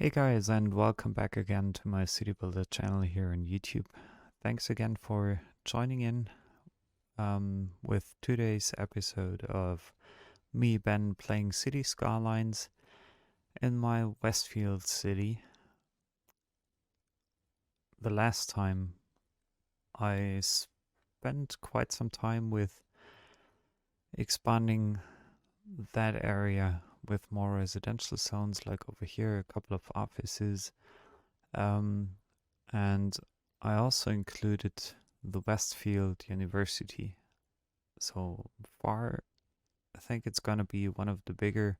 Hey guys, and welcome back again to my City Builder channel here on YouTube. Thanks again for joining in with today's episode of me, Ben, playing Cities Skylines in my Westfield city. The last time I spent quite some time with expanding that area with more residential zones, like over here, a couple of offices. Um, and I also included the Westfield University. So far, I think it's gonna be one of the bigger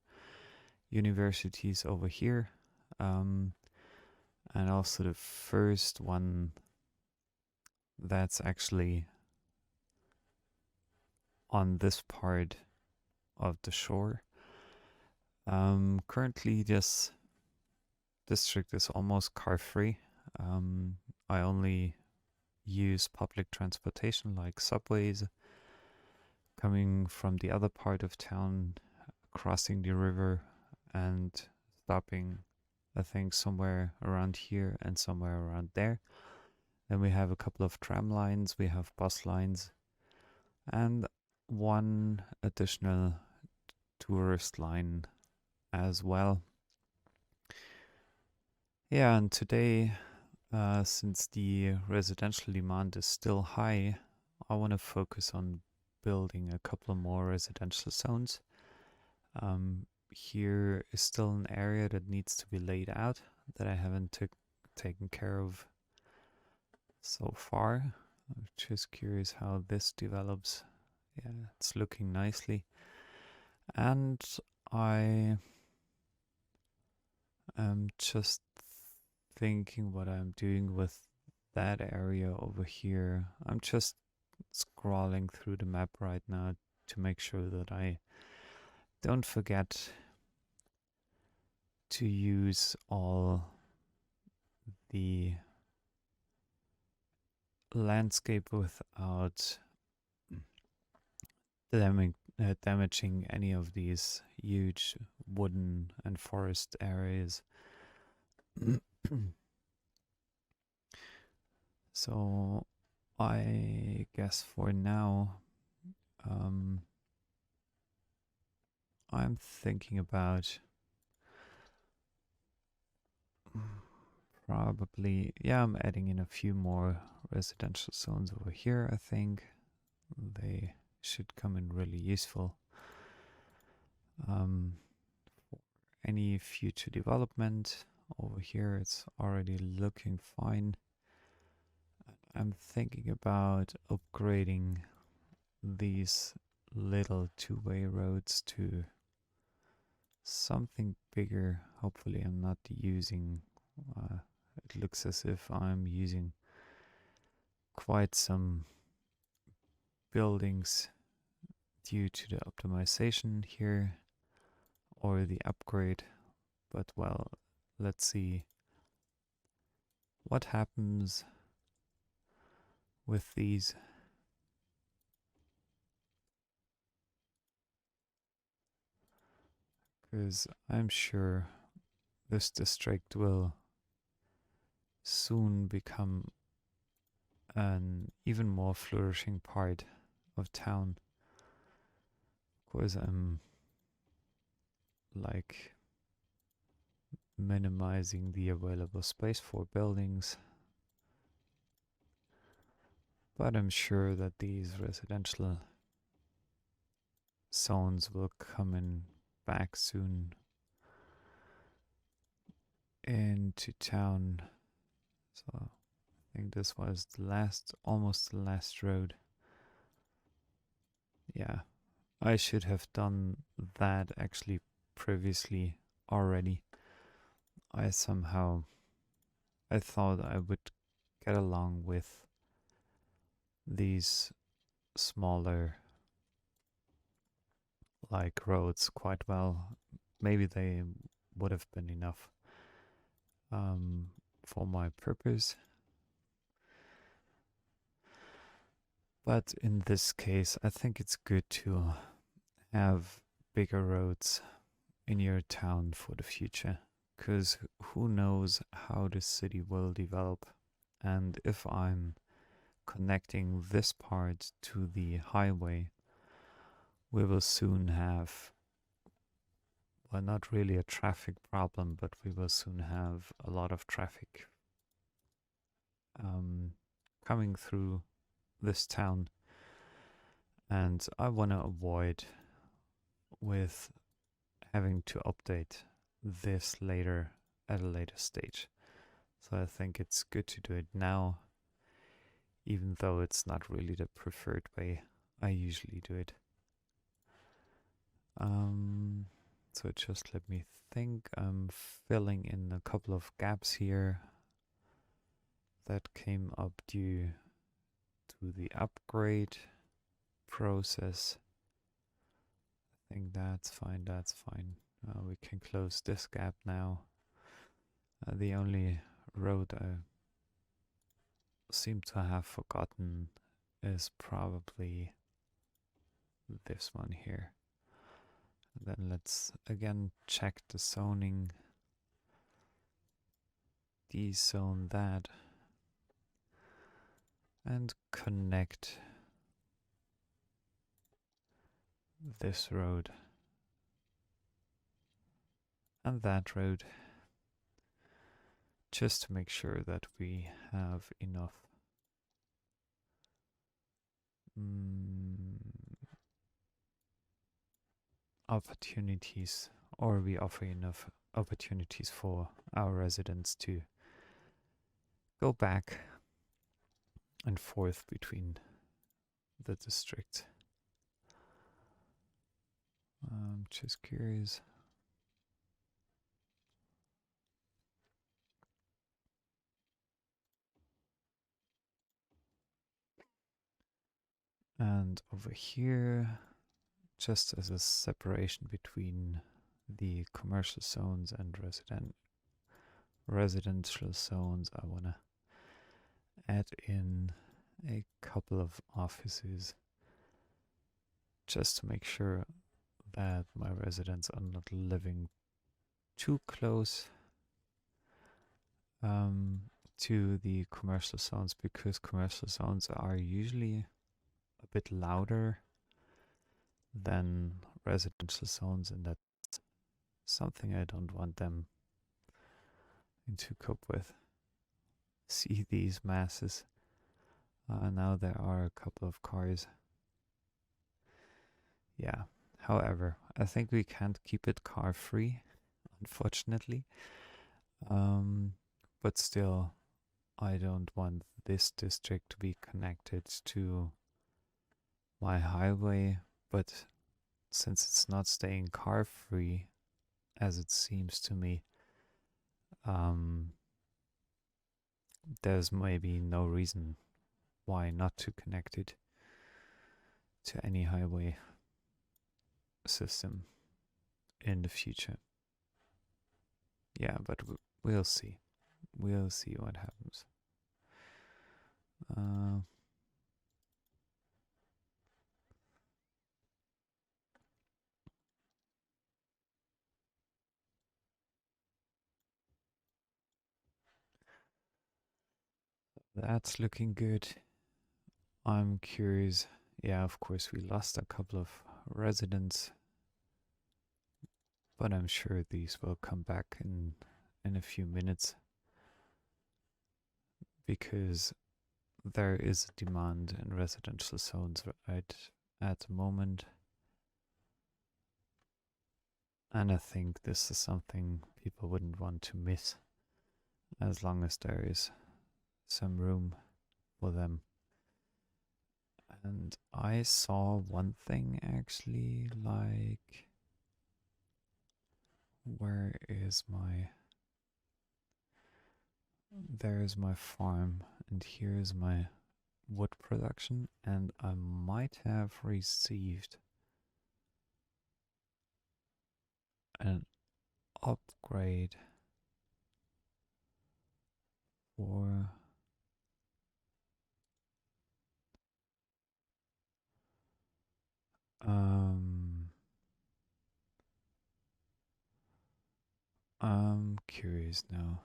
universities over here, um, and also the first one that's actually on this part of the shore. Currently, this district is almost car free. I only use public transportation like subways coming from the other part of town, crossing the river and stopping, I think, somewhere around here and somewhere around there. Then we have a couple of tram lines, we have bus lines, and one additional tourist line as well. Yeah, and today, since the residential demand is still high, I want to focus on building a couple more residential zones. Here is still an area that needs to be laid out that I haven't taken care of so far. I'm just curious how this develops. Yeah, it's looking nicely. And I am just thinking what I'm doing with that area over here. I'm just scrolling through the map right now to make sure that I don't forget to use all the landscape without damaging any of these huge wooden and forest areas. So I guess for now, I'm thinking about probably, yeah, I'm adding in a few more residential zones over here. I think they should come in really useful for any future development. Over here, it's already looking fine. I'm thinking about upgrading these little two-way roads to something bigger. Hopefully I'm not using, it looks as if I'm using quite some buildings due to the optimization here or the upgrade, but well, let's see what happens with these. Because I'm sure this district will soon become an even more flourishing part of town. Of course, I'm like minimizing the available space for buildings, but I'm sure that these residential zones will come in back soon into town. So I think this was the last, almost the last road. Yeah, I should have done that actually previously already. I thought I would get along with these smaller like roads quite well. Maybe they would have been enough for my purpose. But in this case, I think it's good to have bigger roads in your town for the future. because who knows how the city will develop. And if I'm connecting this part to the highway, we will soon have, well, not really a traffic problem, but we will soon have a lot of traffic um, coming through this town. And I want to avoid with having to update this later at a later stage. So I think it's good to do it now, even though it's not really the preferred way I usually do it. Um, so just let me think. I'm filling in a couple of gaps here that came up due to the upgrade process. I think that's fine, that's fine. We can close this gap now. The only road I seem to have forgotten is probably this one here. Then let's again check the zoning. Dezone that and connect this road and that road just to make sure that we have enough opportunities, or we offer enough opportunities for our residents to go back and forth between the district. I'm just curious. And over here, just as a separation between the commercial zones and residential zones, I want to add in a couple of offices just to make sure that my residents are not living too close to the commercial zones, because commercial zones are usually a bit louder than residential zones, and that's something I don't want them to cope with. See these masses. Now there are a couple of cars. Yeah. However, I think we can't keep it car free, unfortunately. But still, I don't want this district to be connected to my highway. But since it's not staying car free, as it seems to me, there's maybe no reason why not to connect it to any highway system in the future. Yeah, but we'll see. We'll see what happens. That's looking good. I'm curious. Yeah, of course, we lost a couple of residents, but I'm sure these will come back in a few minutes, because there is a demand in residential zones right at the moment. And I think this is something people wouldn't want to miss, as long as there is some room for them. And I saw one thing actually, like, where is my, there's my farm, and here's my wood production, and I might have received an upgrade for I'm curious now.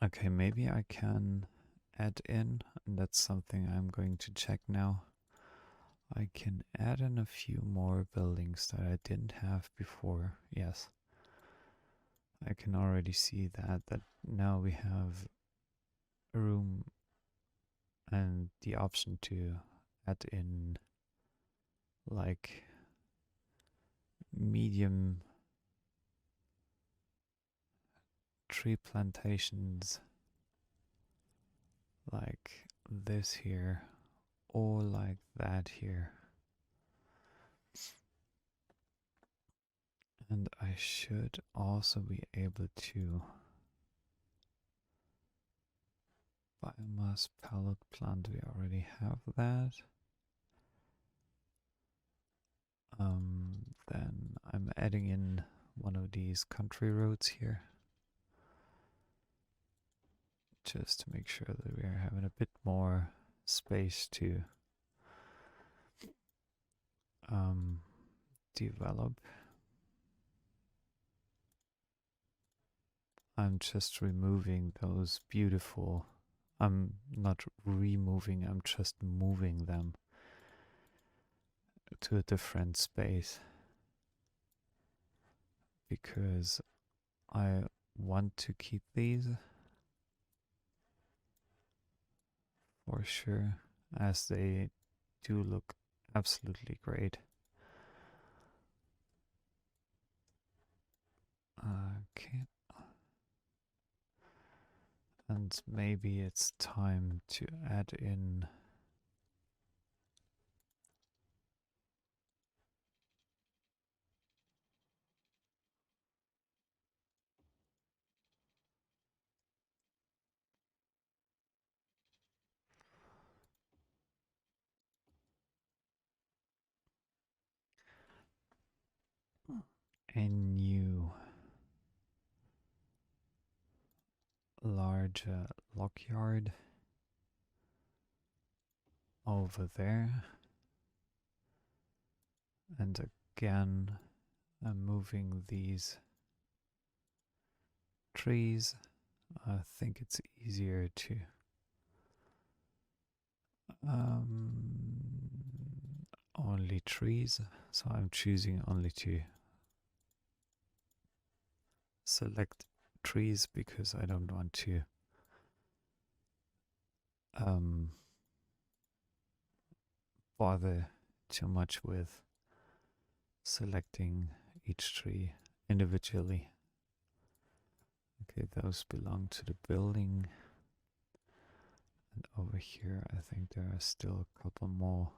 Okay, maybe I can add in, and that's something I'm going to check now. I can add in a few more buildings that I didn't have before. Yes, I can already see that now we have room and the option to add in like medium tree plantations like this here or like that here. And I should also be able to biomass pallet plant, we already have that. Then I'm adding in one of these country roads here, just to make sure that we are having a bit more space to develop. I'm just removing those beautiful, I'm not removing, I'm just moving them to a different space because I want to keep these for sure, as they do look absolutely great. Okay. And maybe it's time to add in a new large lockyard over there. And again, I'm moving these trees. I think it's easier to only trees, so I'm choosing only to select trees because I don't want to bother too much with selecting each tree individually. Okay, those belong to the building. And over here, I think there are still a couple more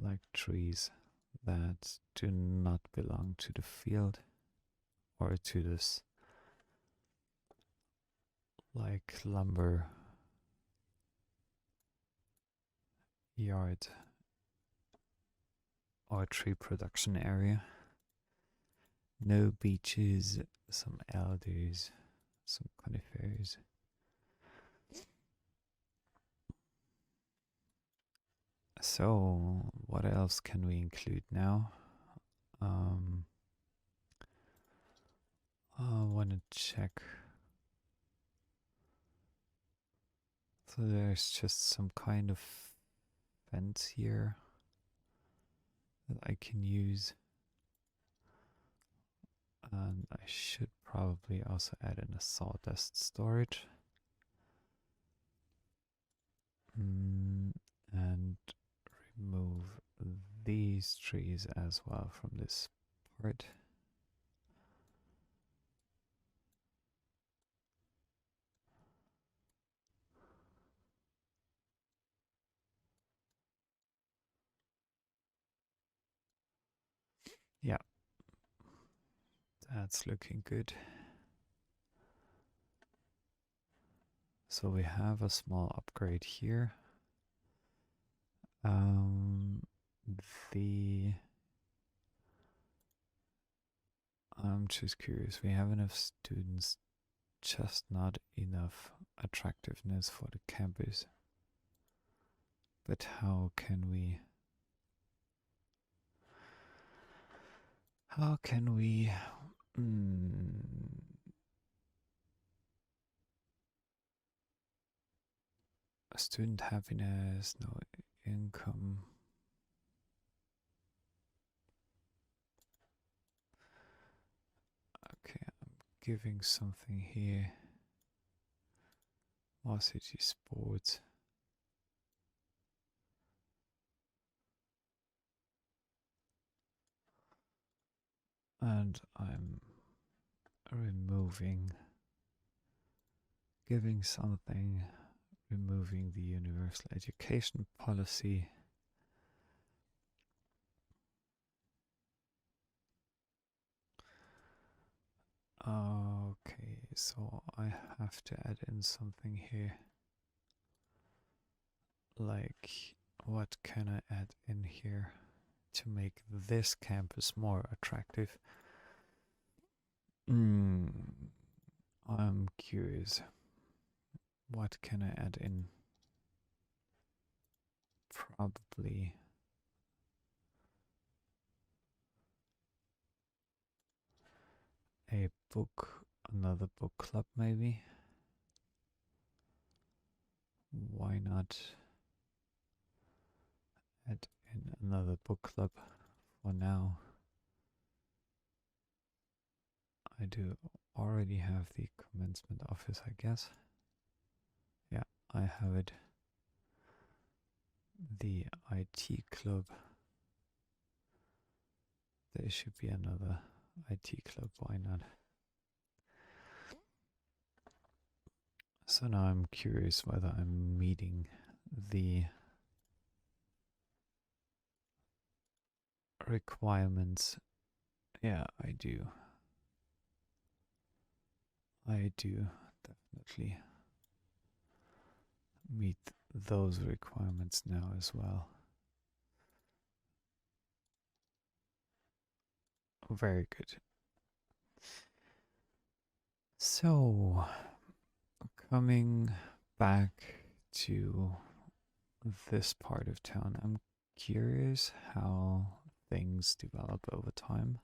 like trees that do not belong to the field or to this like lumber yard or tree production area. No beeches, some alders, some conifers. So, what else can we include now? I want to check. So there's just some kind of fence here that I can use. And I should probably also add in a sawdust storage. And remove these trees as well from this part. Yeah, that's looking good. So we have a small upgrade here. I'm just curious, we have enough students, just not enough attractiveness for the campus. But how can we How can we... student happiness, no income. Okay, I'm giving something here. Varsity sports. And I'm removing, giving something, removing the universal education policy. Okay, so I have to add in something here. Like, what can I add in here to make this campus more attractive? I'm curious. What can I add in? Probably a book, another book club maybe. Why not add in another book club for now? I do already have the commencement office, I guess. Yeah, I have it. The IT club. There should be another IT club, why not? So now I'm curious whether I'm meeting the requirements. Yeah, I do. I do definitely meet those requirements now as well. Very good. So, coming back to this part of town, I'm curious how things develop over time.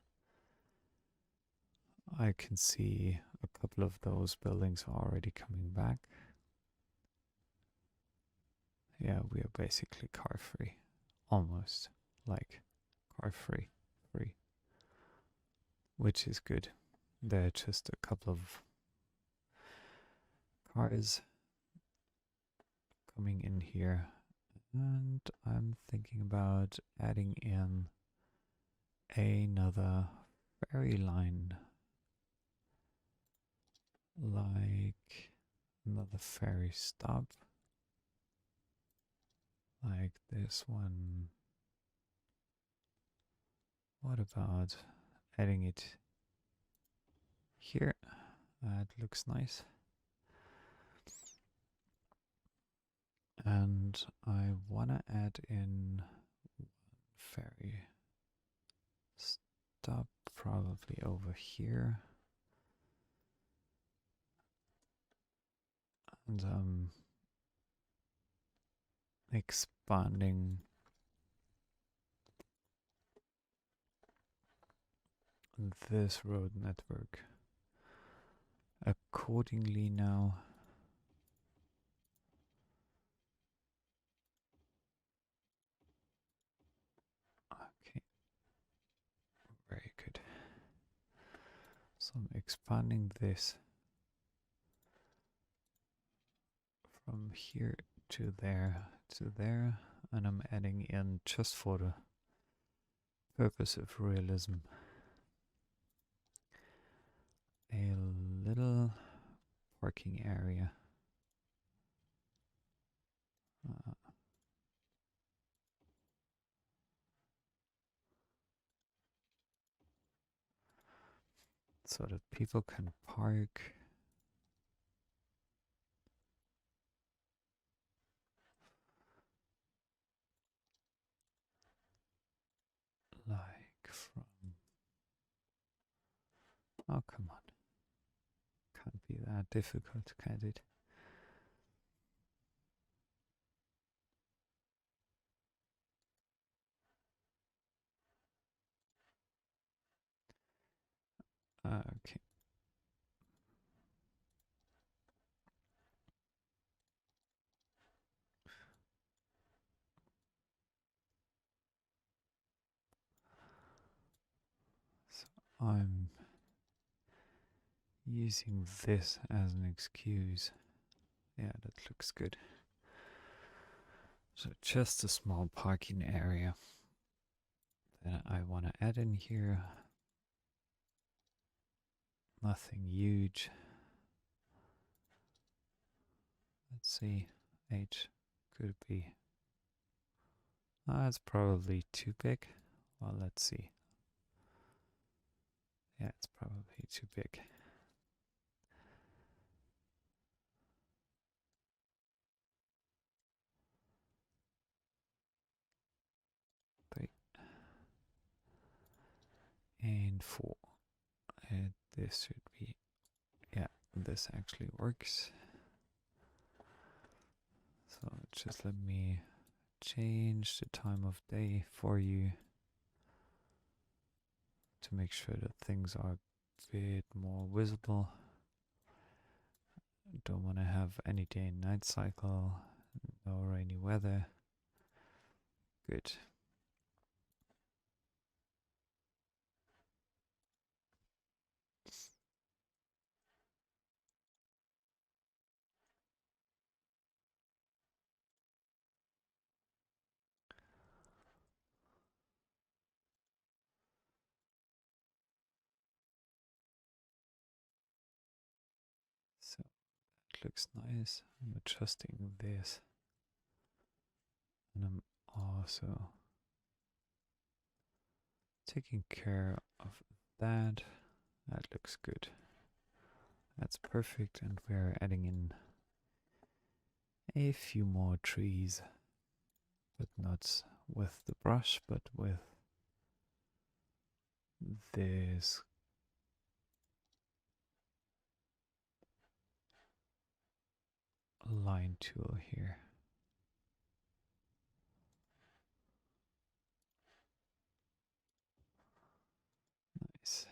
I can see a couple of those buildings are already coming back. Yeah, we are basically car free. Almost like car free. Which is good. There are just a couple of cars coming in here. And I'm thinking about adding in another ferry line. Like another ferry stop. Like this one. What about adding it here? That looks nice. And I want to add in ferry stop probably over here. And expanding this road network accordingly now. Okay, very good. So I'm expanding this from here to there, and I'm adding in, just for the purpose of realism, a little parking area. So that people can park like from... Oh, come on. Can't be that difficult, can it? Okay. So I'm using this as an excuse. Yeah, that looks good. So just a small parking area that I want to add in here. Nothing huge. Let's see. H could be. It's probably too big. Well, let's see. Yeah, it's probably too big. Three and four. And this should be. Yeah, this actually works. So just let me change the time of day for you to make sure that things are a bit more visible. Don't want to have any day and night cycle, no rainy weather. Good. So it looks nice. I'm adjusting this. And I'm also taking care of that. That looks good. That's perfect. And we're adding in a few more trees, but not with the brush, but with this line tool here. Nice.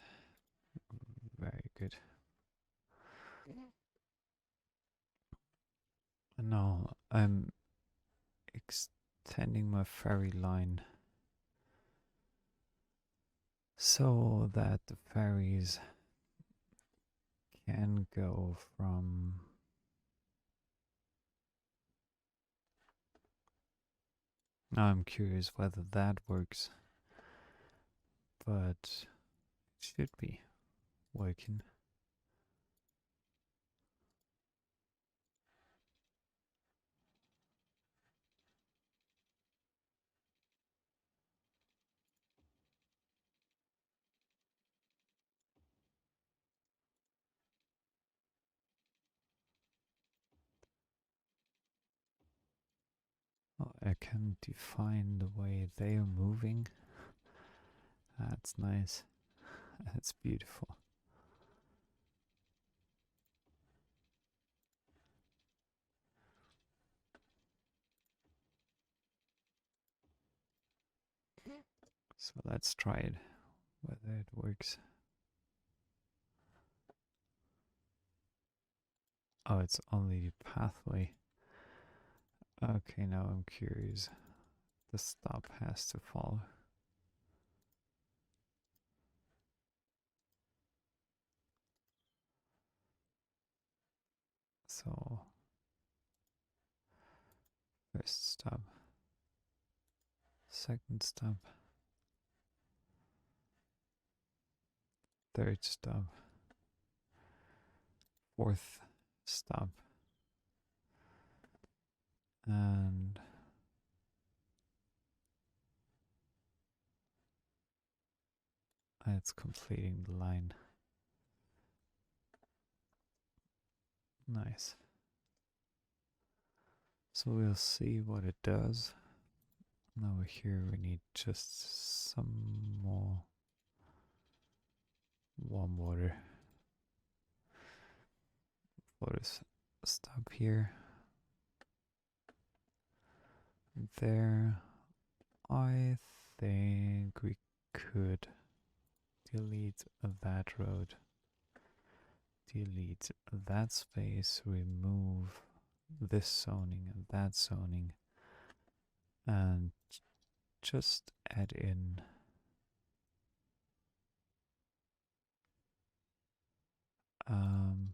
Very good. And now I'm extending my ferry line so that the ferries can go from now I'm curious whether that works, but it should be working. Oh, I can define the way they are moving. That's nice. That's beautiful. So let's try it, whether it works. Oh, it's only the pathway. Okay, now I'm curious. The stop has to follow. So, first stop, second stop, third stop, fourth stop, and it's completing the line. Nice. So we'll see what it does. Now here we need just some more warm water for this stop here. There, I think we could delete that road. delete that space, remove this zoning and that zoning, and just add in um,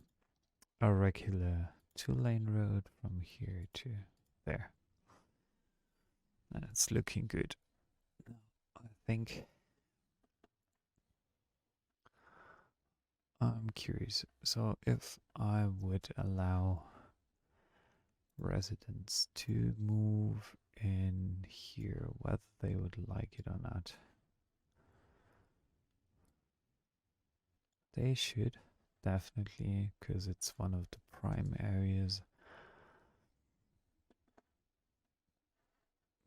a regular 2-lane road from here to there. And it's looking good. I think I'm curious. So if I would allow residents to move in here, whether they would like it or not, they should definitely, because it's one of the prime areas.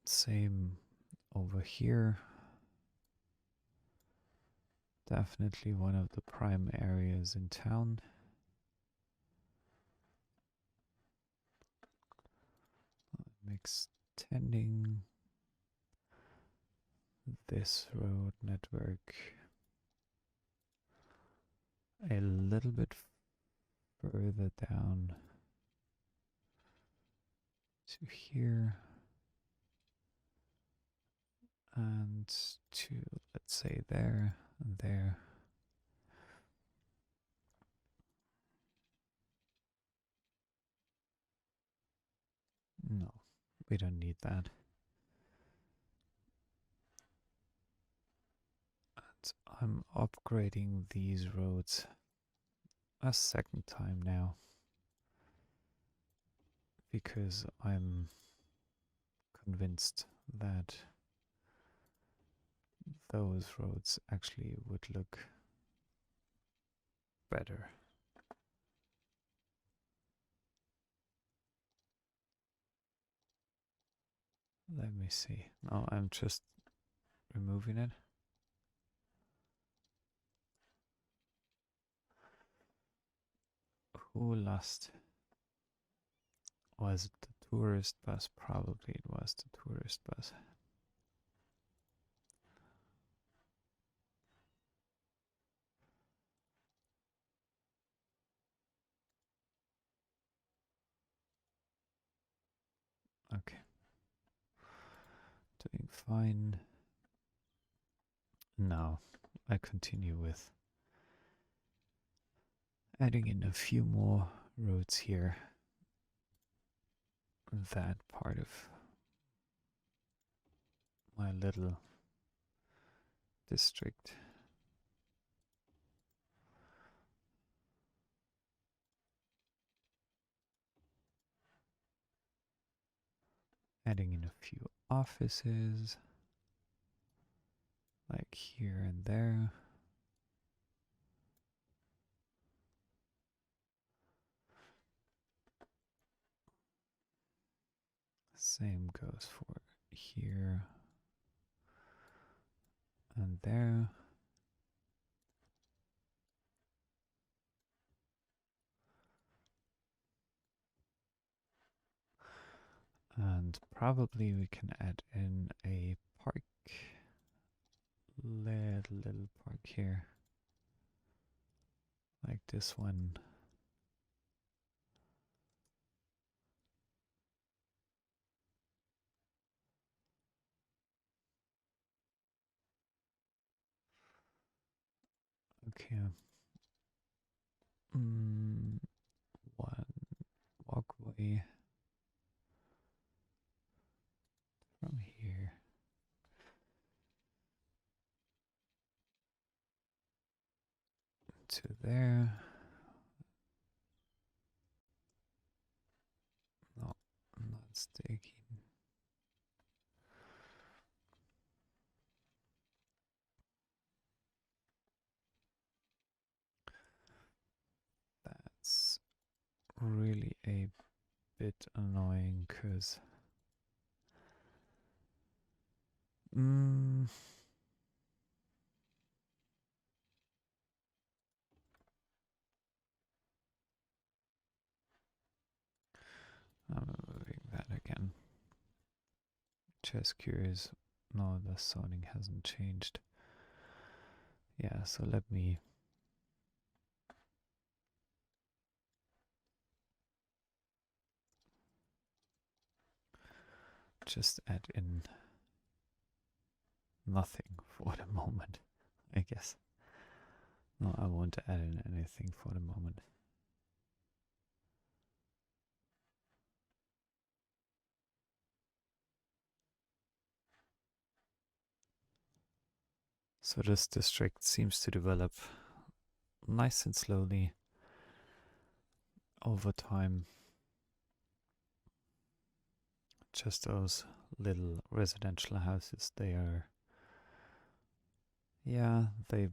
Same over here. Definitely one of the prime areas in town. I'm extending this road network a little bit further down to here and to, let's say, there and there. No, we don't need that. And I'm upgrading these roads a second time now because I'm convinced that those roads actually would look better. Let me see. No, I'm just removing it. Who lost? Was it the tourist bus? Probably it was the tourist bus. Okay. Doing fine. Now I continue with adding in a few more roads here. That part of my little district. Adding in a few offices, like here and there. Same goes for here and there. And probably we can add in a park, little park here, like this one. Okay. One walkway from here to there. No, I'm not staking. That's really a bit annoying because I'm moving that again. Just curious. No, the zoning hasn't changed. Yeah, so let me just add in nothing for the moment, I guess. No, I won't add in anything for the moment. So this district seems to develop nice and slowly over time. Just those little residential houses, they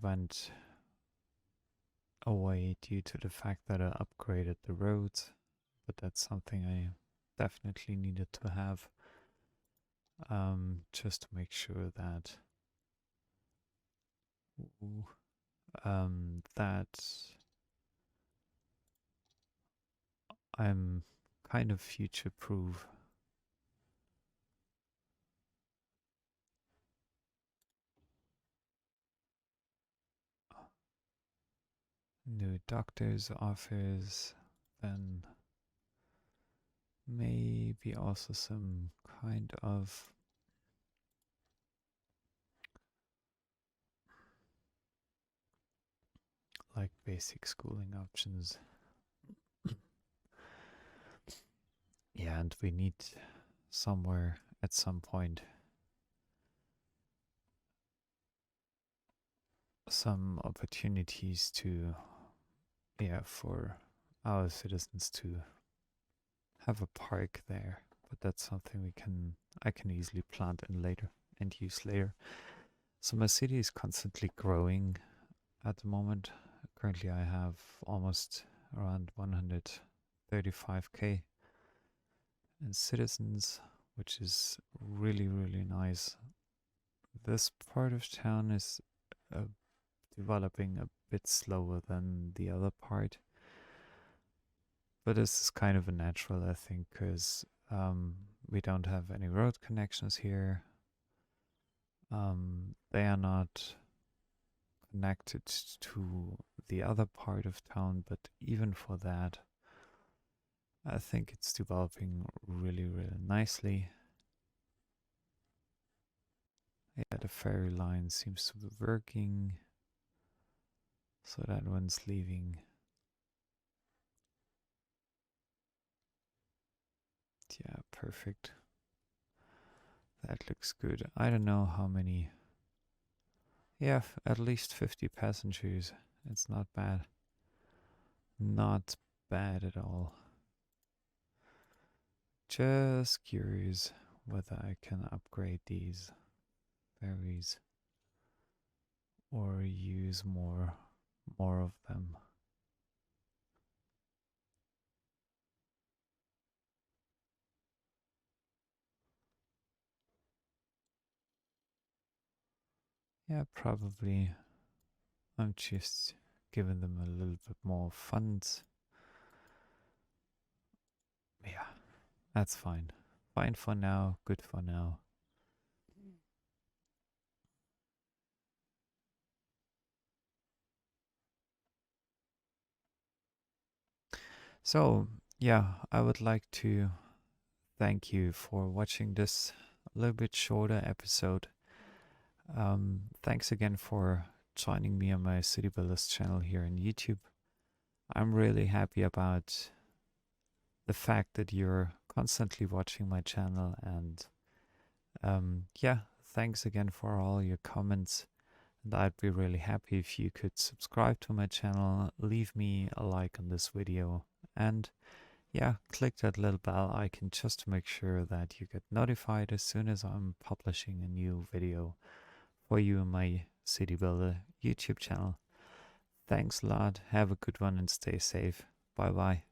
went away due to the fact that I upgraded the roads, but that's something I definitely needed to have, just to make sure that that I'm kind of future proof. New doctor's office, then maybe also some kind of like basic schooling options. Yeah, and we need somewhere at some point some opportunities to, for our citizens to have a park there. But that's something I can easily plant in later and use later. So my city is constantly growing at the moment. Currently I have almost around 135k in citizens, which is really, really nice. This part of town is uh, developing a bit slower than the other part. But this is kind of a natural, I think, because we don't have any road connections here. They are not connected to the other part of town, but even for that, I think it's developing really, really nicely. Yeah, the ferry line seems to be working, so that one's leaving. Yeah, perfect. That looks good. I don't know how many. Yeah, at least 50 passengers. It's not bad. Not bad at all. Just curious whether I can upgrade these ferries or use more of them. Yeah, probably. I'm just giving them a little bit more funds. Yeah, that's fine. Fine for now, good for now. So, yeah, I would like to thank you for watching this a little bit shorter episode. Thanks again for joining me on my City Builders channel here on YouTube. I'm really happy about the fact that you're constantly watching my channel, and thanks again for all your comments. And I'd be really happy if you could subscribe to my channel, leave me a like on this video, and click that little bell icon just to make sure that you get notified as soon as I'm publishing a new video for you in my City Builder YouTube channel. Thanks a lot, have a good one and stay safe. Bye bye.